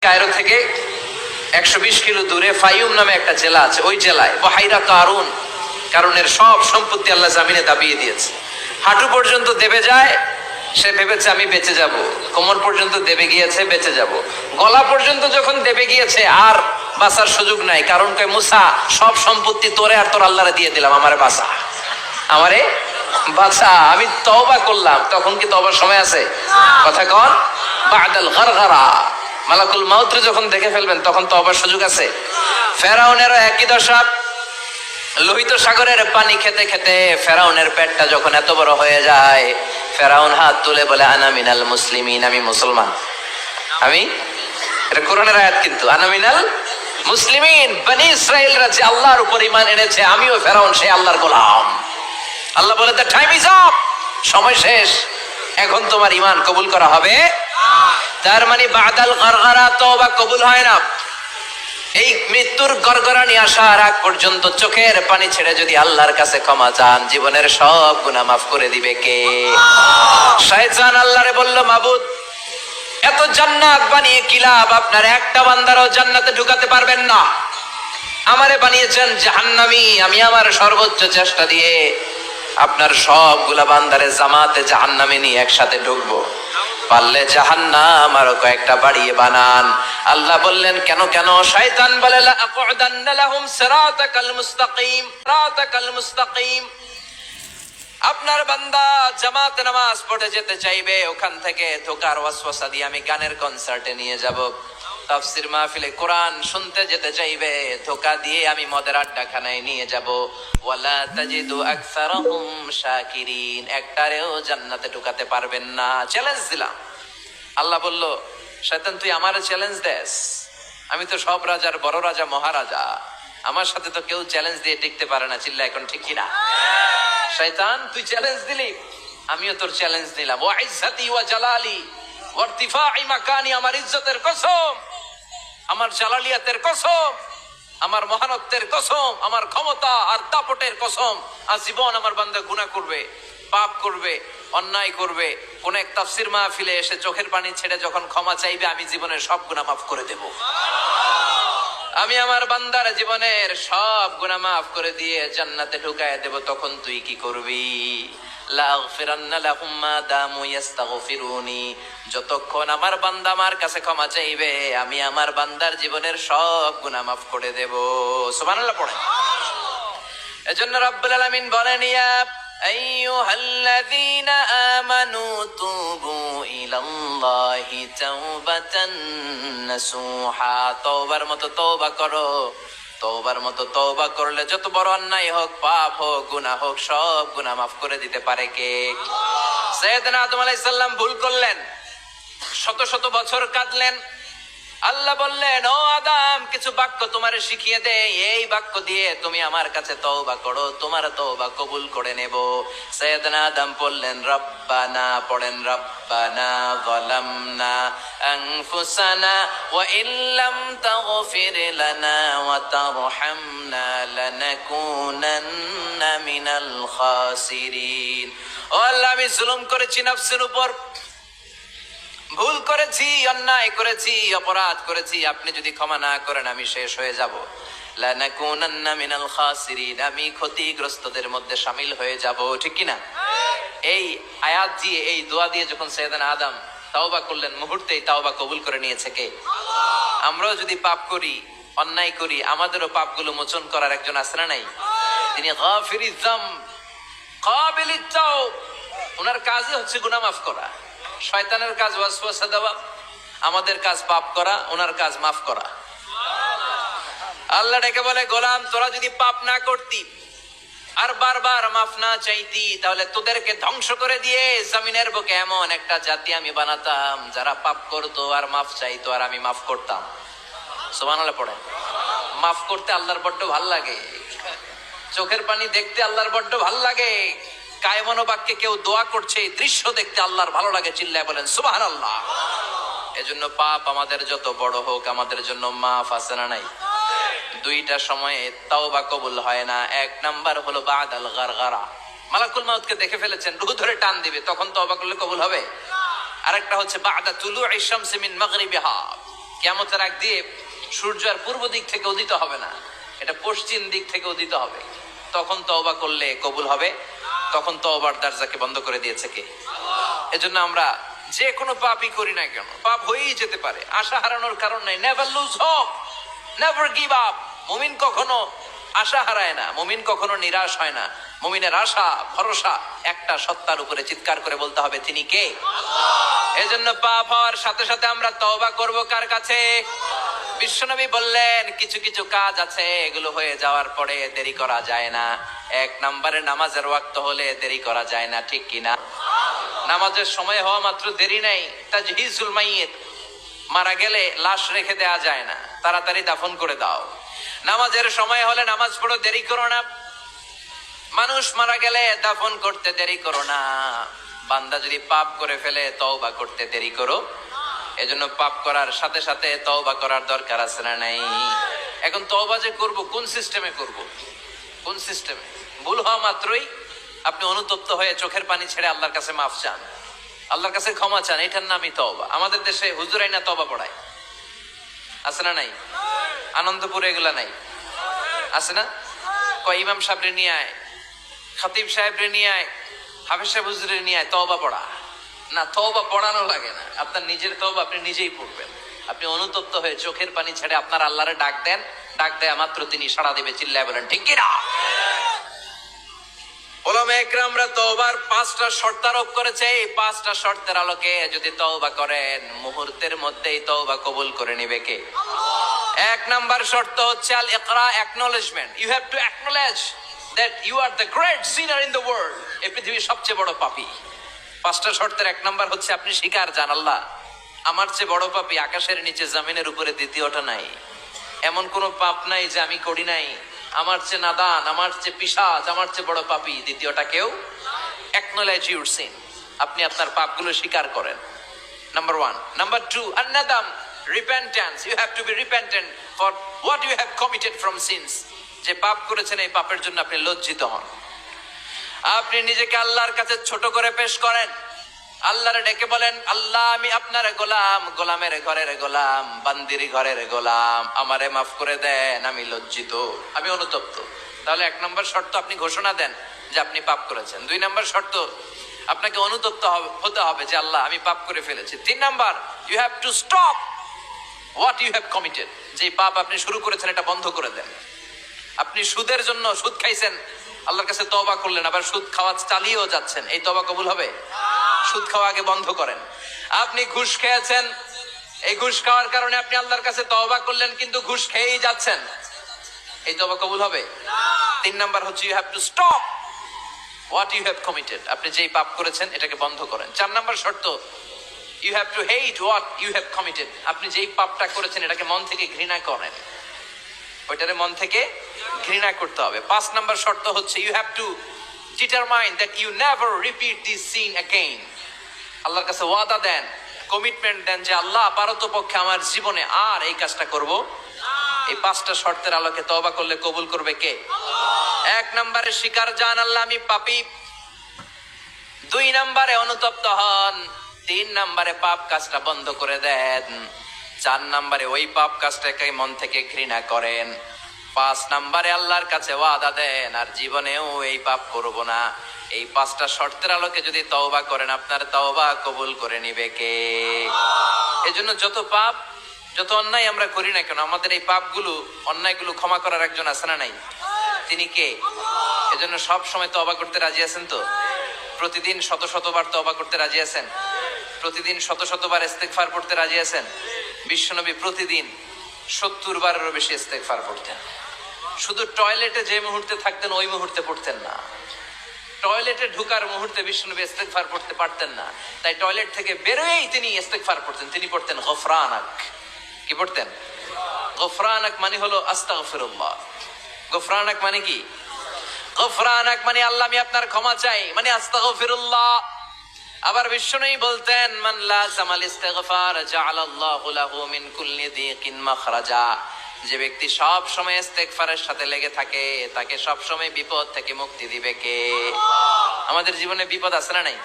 Cairo থেকে 120 kilo দূরে ফাইউম নামে একটা জেলা আছে। ওই জেলায় বহাইরা কারুন, কারণের সব সম্পত্তি আল্লাহ জামিনে দাবিয়ে দিয়েছে। হাঁটু পর্যন্ত দেবে যায়, সে ভেবেছে আমি বেঁচে যাব। কোমর পর্যন্ত দেবে গিয়েছে, বেঁচে যাব। গলা পর্যন্ত যখন দেবে গিয়েছে আর বাঁচার সুযোগ নাই। কারণ কয় মুসা, সব সম্পত্তি তোরে আর তোর আল্লাহরে দিয়ে দিলাম, আমারে বাঁচা, আমারে বাঁচা। আমি তওবা করলাম। তখন কি তওবার সময় আছে? কথা কন। বাদাল গারগারা, মালাকুল মাউত যখন দেখে ফেলবেন তখন তওবার সুযোগ আছে। ফেরাউনেরও একই দশা। লোহিত সাগরের পানি খেতে খেতে ফেরাউনের পেটটা যখন এত বড় হয়ে যায়, ফেরাউন হাত তুলে বলে আনা মিনাল মুসলিমিন, আমি মুসলমান। আমি, এটা কোরআনের আয়াত কিন্তু, আনা মিনাল মুসলিমিন। বনি ইসরাইলরা যে আল্লাহর উপর ঈমান এনেছে, আমিও ফেরাউন সেই আল্লাহর গোলাম। আল্লাহ বলে দ্য টাইম ইজ আপ, সময় শেষ, এখন তোমার ঈমান কবুল করা হবে। তার মানে বাদাল গারগারা তওবা কবুল হয় না। এই মৃত্যুর গড়গড়ানি আসার আগ পর্যন্ত চোখের পানি ছেড়ে যদি আল্লাহর কাছে ক্ষমা চান, জীবনের সব গুনাহ মাফ করে দিবে কে? শয়তান আল্লাহরে বলল, মাবুদ, এত জান্নাত বানিয়ে কি লাভ? আপনার একটা বান্দারও জান্নাতে ঢুকাতে পারবেন না। আমারে বানিয়েছেন জাহান্নামী, আমি আমার সর্বোচ্চ চেষ্টা দিয়ে আপনার সবগুলা বান্দারে জামাতে জাহান্নামে নিয়ে একসাথে ঢুকবো। পারলে জাহান্নাম আরো কয়েকটা বাড়িয়ে বানান। আল্লাহ বললেন কেন কেন? শয়তান বলে লা আকুদান্না লাহুম সিরাতাকাল মুস্তাকিম, সিরাতাকাল মুস্তাকিম। আপনার বান্দা জামাতে নামাজ পড়ে যেতে চাইবে, ওখান থেকে ধোকার ওয়াসওয়াসা দিয়ে আমি গানের কনসার্টে নিয়ে যাব। তাফসীর মাহফিলে কোরআন শুনতে যেতে চাইবে, ধোকা দিয়ে আমি মদের আড্ডাখানায় নিয়ে যাব। ওয়ালা তাজিদু আকসারহুম শাকিরিন, একটারেও জান্নাতে ঢুকাতে পারবেন না। চ্যালেঞ্জ দিলাম। আল্লাহ বলল, শয়তান তুই আমারে চ্যালেঞ্জ দেস? আমি তো সব রাজার বড় রাজা, মহারাজা। আমার সাথে তো কেউ চ্যালেঞ্জ দিয়ে টিকতে পারে না। চিল্লা এখন ঠিক কিনা? শয়তান তুই চ্যালেঞ্জ দিলি, আমিও তোর চ্যালেঞ্জ দিলাম। ওয়া ইজ্জতি ওয়া জালালি ওয়া ইরতিফাই মাকানি, আমার ইজ্জতের কসম, আমার জালালিয়াতের কসম, আমার মহানত্বের কসম, আমার ক্ষমতা আর দাপটের কসম, আজীবন আমার বান্দা গুনাহ করবে, পাপ করবে, অন্যায় করবে, কোন এক তাফসীর মাহফিলে এসে চোখের পানি ছেড়ে যখন ক্ষমা চাইবে, আমি জীবনের সব গুনাহ মাফ করে দেব। আমি আমার বান্দার জীবনের সব গুনাহ মাফ করে দিয়ে জান্নাতে ঢুকায় দেব। তখন তুই কি করবি? লাগফিরান্না লাহুম মা দামু ইস্তাগফিরুনি, যতক্ষণ আমার বান্দা আমার কাছে ক্ষমা চাইবে, আমি আমার বান্দার জীবনের সব গুনাহ মাফ করে দেব। সুবহানাল্লাহ পড়েন। এজন্য রব্বুল আলামিন বলেন, ইয়া আইয়ুহাল্লাযীনা আমানু তুবু ইলাল্লাহি তাওবাতান নাসুহা, তওবার মতো তওবা করো। তওবার মতো তওবা করলে যত বড় অন্যায় হোক, পাপ হোক, গুনাহ হোক, সব গুনাহ মাফ করে দিতে পারে কে? সাইয়েদনা আদম আলাইহিস সালাম ভুল করলেন, শত শত বছর কাঁদলেন। আল্লাহ বললেন, ও আদম, কিছু বাক্য তোমারে শিখিয়ে দে, এই বাক্য দিয়ে তুমি আমার কাছে তওবা করো, তোমার তওবা কবুল করে নেব। সাইয়েদনা আদম বললেন রব্বানা, পড়েন রব্বানা যালামনা আনফুসানা ওয়া ইল্লাম তাগফির লানা ওয়া তারহামনা লানাকুনান্না মিনাল খাসিরিন। ও আল্লাহ, আমি জুলুম করেছি নফসের উপর, ভুল করেছি, অন্যায় করেছি, অপরাধ করেছি। আপনি যদি ক্ষমা না করেন আমি শেষ হয়ে যাব। লানাকুনান্না মিনাল খাসিরিন, আমি ক্ষতিগ্রস্তদের মধ্যে শামিল হয়ে যাব। ঠিক কি না? এই আয়াত দিয়ে, এই দোয়া দিয়ে যখন সাইয়েদনা আদম তাওবা করলেন, মুহূর্তেই তাওবা কবুল করে নিয়েছে কে? আল্লাহ। আমরাও যদি পাপ করি, অন্যায় করি, আমাদেরও পাপগুলো মোচন করার একজন আছে না নাই? তিনি গাফিরিয যাম কাবিলিত তাওব, ওনার কাজই হচ্ছে গুনাহ মাফ করা। শয়তানের কাজ ওয়াসওয়াসা দেওয়া, আমাদের কাজ পাপ করা, ওনার কাজ মাফ করা। আল্লাহ ডেকে বলে, গোলাম, তোরা যদি পাপ না করতি আর বারবার মাফ না চাইতি, তাহলে তোদেরকে ধ্বংস করে দিয়ে জমিনের বুকে এমন একটা জাতি আমি বানাতাম যারা পাপ করতো আর মাফ চাইতো, আর আমি মাফ করতাম। সুবহানাল্লাহ পড়েন। মাফ করতে আল্লাহর বড্ড ভাল লাগে, চোখের পানি দেখতে আল্লাহর বড্ড ভাল লাগে। কায়মনো বাক্যে কেউ দোয়া করছে, এই দৃশ্য দেখতে আল্লাহর ভালো লাগে। চিল্লায় বলেন সুবহানাল্লাহ। এজন্য পাপ আমাদের যত বড় হোক, আমাদের জন্য মাফ আছে না নাই? দুইটা সময়ে তাওবা কবুল হয় না। এক নাম্বার হলো বাদাল গারগারা, মালাকুল মাউতকে দেখে ফেলেছেন, রূহ ধরে টান দিবে, তখন তওবা করলে কবুল হবে। আরেকটা হচ্ছে বাদা তুলুই শামসি মিন মাগরিবিহা, কিয়ামতের আগ দিয়ে সূর্য আর পূর্ব দিক থেকে উদিত হবে না, এটা পশ্চিম দিক থেকে উদিত হবে। তখন তওবা করলে কবুল হবে। তখন তওবার দরজাকে বন্ধ করে দিয়েছে কে? এজন্য আমরা যে কোনো পাপই করি না কেন, পাপ হয়েই যেতে পারে, আশা হারানোর কারণ নাই। Never lose hope, never give up. মুমিন কখনো আশা হারায় না, মুমিন কখনো নিরাশ হয় না। মুমিনের আশা ভরসা একটা সত্তার উপরে। চিৎকার করে বলতে হবে, তিনি কে? এজন্য পাপ হওয়ার সাথে সাথে আমরা তওবা করব কার কাছে? বিশ্বনবী বললেন কিছু কিছু কাজ আছে, এগুলো হয়ে যাওয়ার পরে দেরি করা যায় না। এক নম্বরে নামাজের ওয়াক্ত হলে দেরি করা যায় না, ঠিক কিনা? নামাজের সময় হওয়া মাত্র দেরি নাই। তাজহিজুল মাইয়িত, মারা গেলে লাশ রেখে দেয়া যায় না, তাড়াতাড়ি দাফন করে দাও। নামাজের সময় হলে নামাজ পড়ো, দেরি করো না। মানুষ মারা গেলে দাফন করতে দেরি করো না। বান্দা যদি পাপ করে ফেলে তওবা করতে দেরি করো। এজন্য পাপ করার সাথে সাথে তওবা করার দরকার আছে না নাই? এখন তওবা যে করব, কোন সিস্টেমে করব? কোন সিস্টেমে? ভুল হওয়া মাত্রই আপনি অনুতপ্ত হয়ে চোখের পানি ছেড়ে আল্লাহর কাছে মাফ চান, আল্লাহর কাছে ক্ষমা চান, এটার নামই তওবা। আমাদের দেশে হুজুরাই না তওবা পড়ায়, আছে না নাই? আনন্দপুরে এগুলা নাই, আছে না? কয় ইমাম সাহেব নিয়ে আয়, খতিব সাহেব নিয়ে আয়, হাফেজ সাহেব হুজুরের নিয়ে আয়, তওবা পড়া। না, তওবা পড়ানো লাগে না, আপনার নিজের তওবা আপনি নিজেই পড়বেন। আপনি অনুতপ্ত হয়ে চোখের পানি ছেড়ে আপনার আল্লাহরে ডাক দেন, ডাক দেয়া মাত্র তিনি সাড়া দিবে। চিল্লায় বলেন ঠিক কিনা? ওলামা একরামরা তওবার 5টা শর্ত আরোপ করেছে। এই 5টা শর্তের আলোকে যদি তওবা করেন, মুহূর্তের মধ্যেই তওবা কবুল করে নিবে কে? এক নাম্বার শর্ত হচ্ছে আল ইকরা, acknowledgement. You have to acknowledge that you are the great sinner in the world. এই পৃথিবীর সবচেয়ে বড় পাপী। 5টা শর্তের এক নাম্বার হচ্ছে আপনি স্বীকার জান, আল্লাহ আমার চেয়ে বড় পাপী আকাশের নিচে জমিনের উপরে দ্বিতীয়টা নাই। এমন কোন পাপ নাই যে আমি করি নাই। আমার চেয়ে নাদান, আমার চেয়ে পিশাচ, আমার চেয়ে বড় পাপী দ্বিতীয়টা কেউ। অ্যাকনলেজ ইউর সিন, আপনি আপনার পাপগুলো স্বীকার করেন। নাম্বার 1। নাম্বার 2, আন-নাদাম, repentance. You have to be repentant for what you have committed from sins. যে পাপ করেছেন এই পাপের জন্য আপনি লজ্জিত হন। আপনি নিজেকে আল্লাহর কাছে ছোট করে পেশ করেন, আল্লাহরে ডেকে বলেন, আল্লাহ আমি আপনার গোলাম, গোলামের ঘরের গোলাম, বান্দির ঘরের গোলাম, আমারে মাফ করে দেন, আমি লজ্জিত, আমি অনুতপ্ত। তাহলে 1 নম্বর শর্ত আপনি ঘোষণা দেন যে আপনি পাপ করেছেন। 2 নম্বর শর্ত আপনাকে অনুতপ্ত হতে হবে যে আল্লাহ আমি পাপ করে ফেলেছি। 3 number, you have to stop what you have committed. যে পাপ আপনি শুরু করেছেন এটা বন্ধ করে দেন। আপনি সুদের জন্য সুদ খাইছেন, আল্লাহর কাছে তওবা করলেন, আবার সুদ খাওয়া চালিয়েও যাচ্ছেন, এই তওবা কবুল হবে? সুদ খাওয়া আগে বন্ধ করেন। আপনি ঘুষ খেয়েছেন, এই ঘুষ খাওয়ার কারণে আপনি আল্লাহর কাছে তওবা করলেন, কিন্তু ঘুষ খেয়েই যাচ্ছেন, এই তওবা কবুল হবে? 3 নাম্বার হচ্ছে you have to stop what you have committed. আপনি যেই পাপ করেছেন এটাকে বন্ধ করেন। 4 নাম্বার শর্ত, you have to hate what you have committed. আপনি যেই পাপটা করেছেন এটাকে মন থেকে ঘৃণা করেন, ওইটারে মন থেকে ঘৃণা করতে হবে। 5 নাম্বার শর্ত হচ্ছে you have to determine that you never repeat this sin again. আল্লাহর কাছে ওয়াদা দেন, কমিটমেন্ট দেন যে আল্লাহ পারতপক্ষে আমার জীবনে আর এই কাজটা করব। এই 5টা শর্তের আলোকে তওবা করলে কবুল করবে কে? 1 নম্বরে স্বীকার জান, আল্লাহ আমি পাপী। 2 নম্বরে অনুতপ্ত হন। 3 নম্বরে পাপ কাজটা বন্ধ করে দেন। 4 নম্বরে ওই পাপ কাজটাকে মন থেকে ঘৃণা করেন। 5 নম্বরে আল্লাহর কাছে ওয়াদা দেন আর জীবনেও এই পাপ করব না। এই 5টা শর্তের আলোকে যদি তওবা করেন, আপনার তওবা কবুল করে নিবে কে? এজন্য যত পাপ, যত অন্যায় আমরা করি না কেন, আমাদের এই পাপগুলো, অন্যায়গুলো ক্ষমা করার একজন আছে না নাই? তিনি কে? এজন্য সব সময় তওবা করতে রাজি আছেন তো? প্রতিদিন শত শতবার তওবা করতে রাজি আছেন? প্রতিদিন শত শতবার ইস্তেগফার পড়তে রাজি আছেন? বিশ্বনবী প্রতিদিন 70 বারেরও বেশি ইস্তেগফার পড়তেন। শুধু টয়লেটে যে মুহূর্তে থাকতেন ওই মুহূর্তে পড়তেন না। টয়লেটে ঢুকার মুহূর্তে বিশ্বনবী ইস্তেগফার পড়তে পারতেন না, তাই টয়লেট থেকে বেরোয়েই তিনি ইস্তেগফার পড়তেন। তিনি পড়তেন গফরানাক। কি পড়তেন? গফরানাক মানে হলো আস্তাগফিরুল্লাহ। গফরানাক মানে কি? গফরানাক মানে আল্লাহ আমি আপনার ক্ষমা চাই, মানে আস্তাগফিরুল্লাহ। আবার বিশ্বনবী বলতেন, মান লাযামাল ইস্তিগফার জাআলাল্লাহু লাহু মিন কুল্লি দিকিন মাখরাজা। যে ব্যক্তি সব সময় ইস্তেগফারের সাথে লেগে থাকে তাকে সব সময় বিপদ থেকে মুক্তি দিবে কে? আমাদের জীবনে বিপদ আছে না নাই?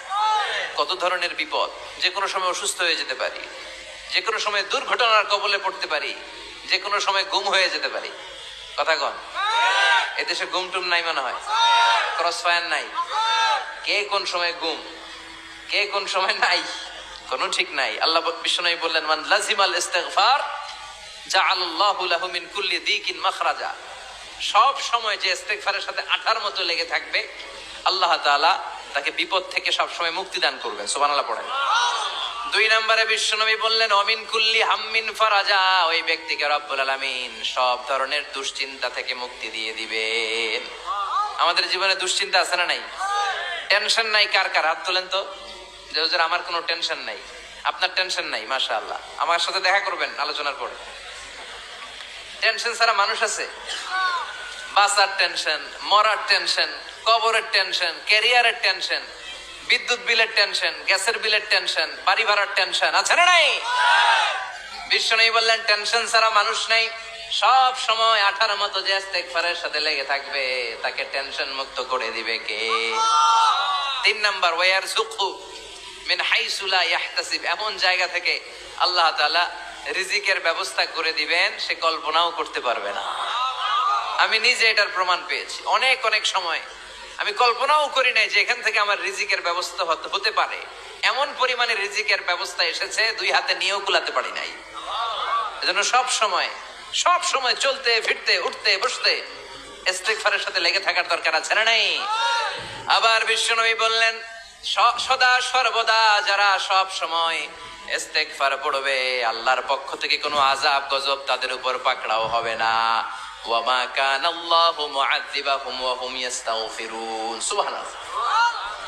কত ধরনের বিপদ, যে কোনো সময় অসুস্থ হয়ে যেতে পারি, যে কোনো সময় দুর্ঘটনার কবলে পড়তে পারি, যে কোনো সময় গুম হয়ে যেতে পারি। কথা কন, এদেশে গুম টুম নাই মনে হয়, ক্রস ফায়ার নাই, কে কোন সময় গুম, কে কোন সময় নাই, কোনো ঠিক নাই। আল্লাহ বিশ্বনবী বললেন, মান লাজিমাল ইস্তিগফার জাআলাল্লাহু লাহু মিন কুল্লি দিকিন মাখরাজা। সব সময় যে ইস্তিগফারের সাথে আঠার মতো লেগে থাকবে, আল্লাহ তাআলা তাকে বিপদ থেকে সব সময় মুক্তি দান করবেন। সুবহানাল্লাহ পড়েন। 2 নম্বরে বিশ্বনবী বললেন, অমিন কুল্লি হাম্মিন ফারাজা। ওই ব্যক্তিকে রব্বুল আলামিন সব ধরনের দুশ্চিন্তা থেকে মুক্তি দিয়ে দিবেন। আমাদের জীবনে দুশ্চিন্তা আছে না নাই? টেনশন নাই কার কার? হাত তোলেন তো, যে হুজুর আমার কোনো টেনশন নাই। আপনার টেনশন নাই, মাশাআল্লাহ। আমার সাথে দেখা করবেন আলোচনার পরে। টেনশন ছাড়া মানুষ আছে? বাসার টেনশন, মরার টেনশন, কবরের টেনশন, ক্যারিয়ারের টেনশন, বিদ্যুৎ বিলের টেনশন, গ্যাসের বিলের টেনশন, বাড়ি ভাড়ার টেনশন আছে না নাই? বিশ্বনবী বললেন, টেনশন ছাড়া মানুষ নাই। সব সময় আঠার মতো যে ইস্তিগফারের সাথে লেগে থাকবে, তাকে টেনশন মুক্ত করে দিবে কে? 3 নাম্বার, ওয়ারযুকহু মিন হাইসু লা ইয়াহতাসিব। এমন জায়গা থেকে আল্লাহ তাআলা রিজিকের ব্যবস্থা করে দিবেন, সে কল্পনাও করতে পারবে না। আমি নিজে এটার প্রমাণ পেয়েছি। অনেক অনেক সময় আমি কল্পনাও করি নাই যে এখান থেকে আমার রিজিকের ব্যবস্থা হতে পারে। এমন পরিমাণে রিজিকের ব্যবস্থা এসেছে, 2 হাতে নিয়েও কুলাতে পারি নাই। এজন্য সব সময় চলতে ফিরতে উঠতে বসতে ইস্তিগফারের সাথে লেগে থাকার দরকার আছে না নাই? আবার বিশ্বনবী বললেন, সদা সর্বদা যারা সব সময় ইস্তিগফার পড়বে, আল্লাহর পক্ষ থেকে কোনো আযাব গজব তাদের উপর পাকড়াও হবে না। ওয়া মা কানাল্লাহু মুআযযিবাহুম ওয়া হুম ইস্তাগফিরুন। সুবহানাল্লাহ।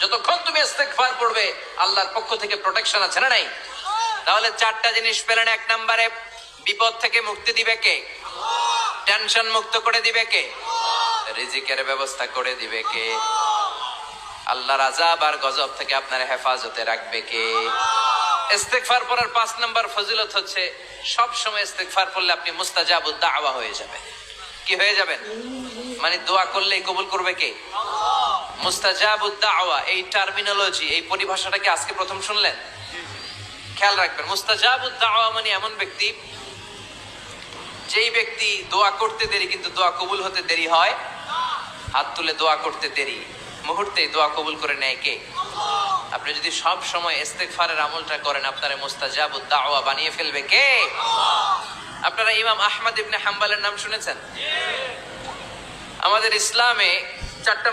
যতক্ষণ তুমি ইস্তিগফার পড়বে, আল্লাহর পক্ষ থেকে প্রোটেকশন আছে না নাই? তাহলে 4টা জিনিস পেলেন। 1 নম্বরে, বিপদ থেকে মুক্তি দিবে কে? টেনশন মুক্ত করে দিবে কে? রিজিকের ব্যবস্থা করে দিবে কে? আল্লাহর আযাব আর গজব থেকে আপনার হেফাজতে রাখবে কে? ইস্তিগফার পড়ার 5 নম্বর ফজিলত হচ্ছে, সব সময় ইস্তিগফার পড়লে আপনি মুস্তাজাবুদ দাওয়া হয়ে যাবেন। কি হয়ে যাবেন? মানে দোয়া করলেই কবুল করবে কে? মুস্তাজাবুদ দাওয়া, এই টার্মিনোলজি, এই পরিভাষাটাকে আজকে প্রথম শুনলেন? খেয়াল রাখবেন, মুস্তাজাবুদ দাওয়া মানে এমন ব্যক্তি, যেই ব্যক্তি দোয়া করতে দেরি কিন্তু দোয়া কবুল হতে দেরি হয়। হাত তুলে দোয়া করতে দেরি, মুহূর্তে দোয়া কবুল করে নেয় কে? আপনি যদি সব সময় ইস্তিগফারের আমলটা করেন, আপনারে মুস্তাজাবুদ দাওয়া বানিয়ে ফেলবে কে? আপনারা ইমাম আহমদ ইবনে হাম্বলের নাম শুনেছেন? আমাদের ইসলামে 4টা